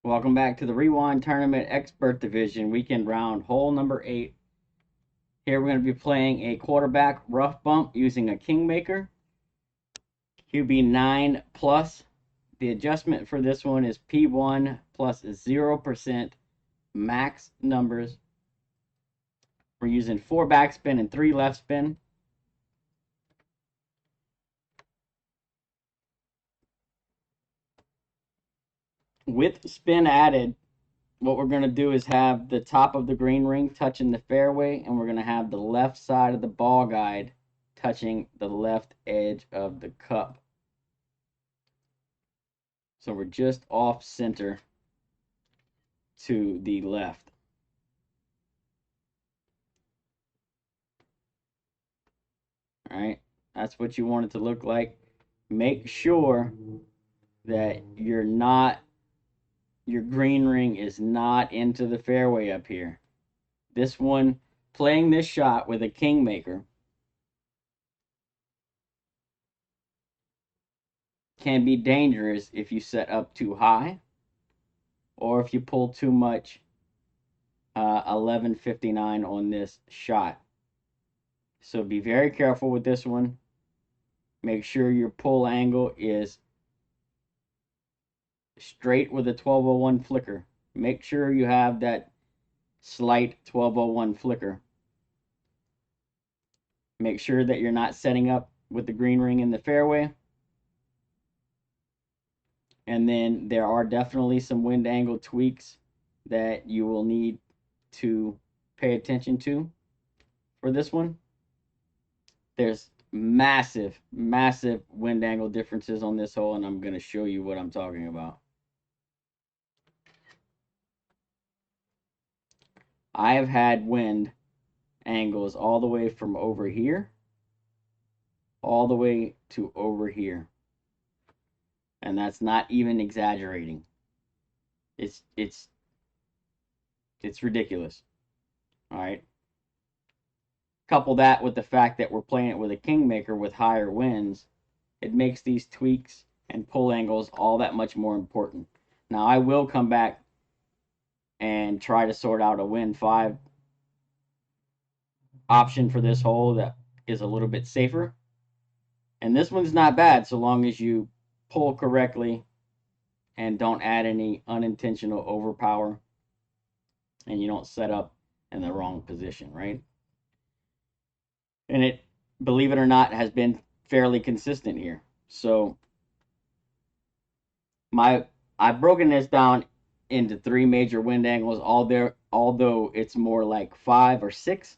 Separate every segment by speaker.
Speaker 1: Welcome back to the Rewind Tournament Expert Division Weekend Round, hole number 8. Here we're going to be playing a quarterback rough bump using a Kingmaker. QB 9 plus. The adjustment for this one is P1 plus 0% max numbers. We're using 4 backspin and 3 left spin. With spin added, what we're going to do is have the top of the green ring touching the fairway, and we're going to have the left side of the ball guide touching the left edge of the cup. So we're just off center to the left. All right, that's what you want it to look like. Make sure that your green ring is not into the fairway up here. This one, playing this shot with a Kingmaker, can be dangerous if you set up too high or if you pull too much 1159 on this shot. So be very careful with this one. Make sure your pull angle is straight with a 1201 flicker. Make sure you have that slight 1201 flicker. Make sure that you're not setting up with the green ring in the fairway. And then there are definitely some wind angle tweaks that you will need to pay attention to for this one. There's massive wind angle differences on this hole, and I'm going to show you what I'm talking about. I have had wind angles all the way from over here all the way to over here, and that's not even exaggerating. It's ridiculous. All right, couple that with the fact that we're playing it with a Kingmaker with higher winds, it makes these tweaks and pull angles all that much more important. Now I will come back and try to sort out a wind 5 option for this hole that is a little bit safer. And this one's not bad so long as you pull correctly and don't add any unintentional overpower and you don't set up in the wrong position, right? And it, believe it or not, has been fairly consistent here. So I've broken this down into 3 major wind angles, although it's more like 5 or 6.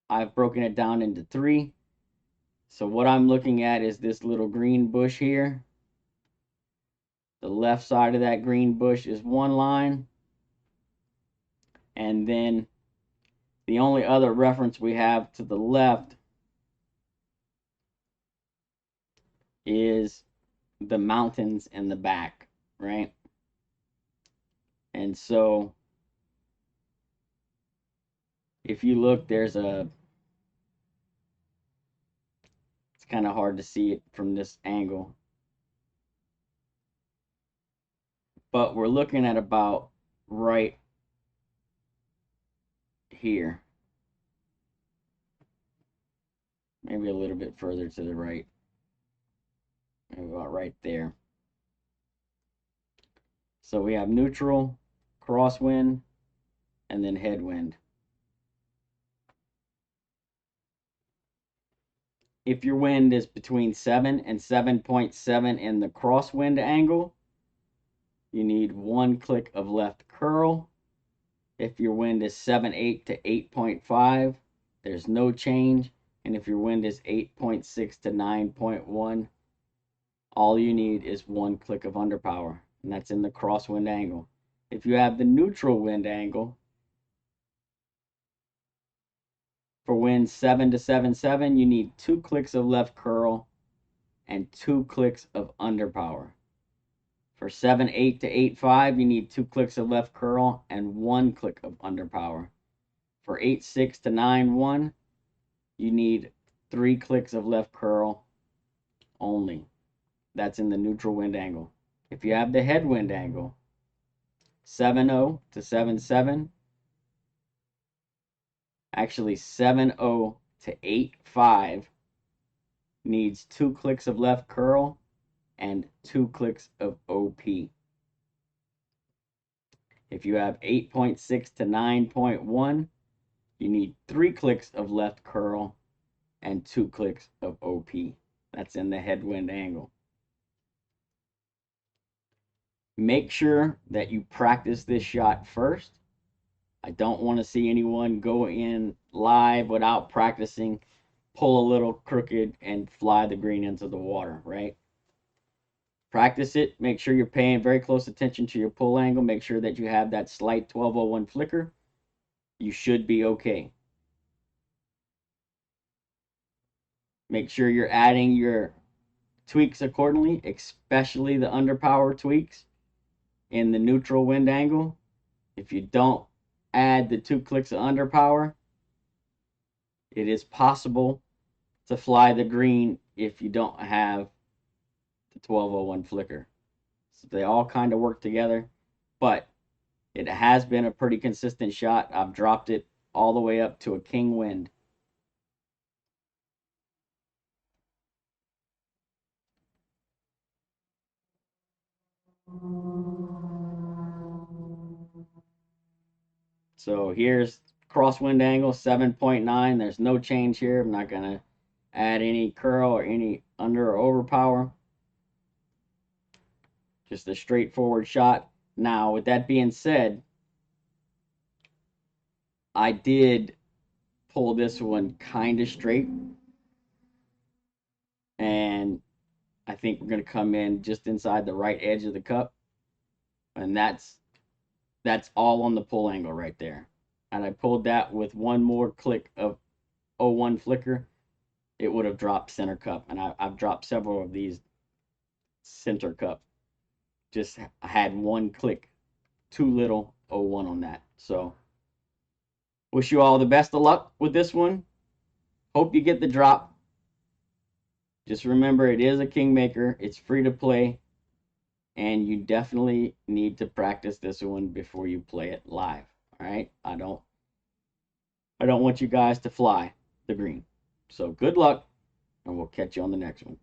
Speaker 1: I've broken it down into 3. So what I'm looking at is this little green bush here. The left side of that green bush is one line. And then the only other reference we have to the left is the mountains in the back, right? And so if you look, it's kind of hard to see it from this angle, but we're looking at about right here, maybe a little bit further to the right, maybe about right there. So we have neutral, crosswind, and then headwind. If your wind is between 7 and 7.7 in the crosswind angle, you need 1 click of left curl. If your wind is 7.8 to 8.5, there's no change. And if your wind is 8.6 to 9.1, all you need is 1 click of underpower, and that's in the crosswind angle. If you have the neutral wind angle, for wind 7 to 7.7, you need 2 clicks of left curl and 2 clicks of underpower. For 7.8 to 8.5, you need 2 clicks of left curl and 1 click of underpower. For 8.6 to 9.1, you need 3 clicks of left curl only. That's in the neutral wind angle. If you have the headwind angle, 7-0 to 7-7. Actually, 7-0 to 8-5 needs 2 clicks of left curl and 2 clicks of OP. If you have 8.6 to 9.1, you need 3 clicks of left curl and 2 clicks of OP. That's in the headwind angle. Make sure that you practice this shot first. I don't want to see anyone go in live without practicing, pull a little crooked, and fly the green into the water, right? Practice it. Make sure you're paying very close attention to your pull angle. Make sure that you have that slight 1201 flicker. You should be okay. Make sure you're adding your tweaks accordingly, especially the underpower tweaks in the neutral wind angle. If you don't add the 2 clicks of underpower, it is possible to fly the green if you don't have the 1201 flicker. So they all kind of work together, but it has been a pretty consistent shot. I've dropped it all the way up to a king wind. So here's crosswind angle 7.9. There's no change here. I'm not going to add any curl or any under or overpower. Just a straightforward shot. Now, with that being said, I did pull this one kind of straight. And I think we're going to come in just inside the right edge of the cup. And that's all on the pull angle right there. And I pulled that with one more click of 01 flicker, it would have dropped center cup. And I've dropped several of these center cup. Just I had one click too little 01 on that. So wish you all the best of luck with this one. Hope you get the drop. Just remember, it is a Kingmaker. It's free to play. And you definitely need to practice this one before you play it live. All right? I don't want you guys to fly the green. So good luck, and we'll catch you on the next one.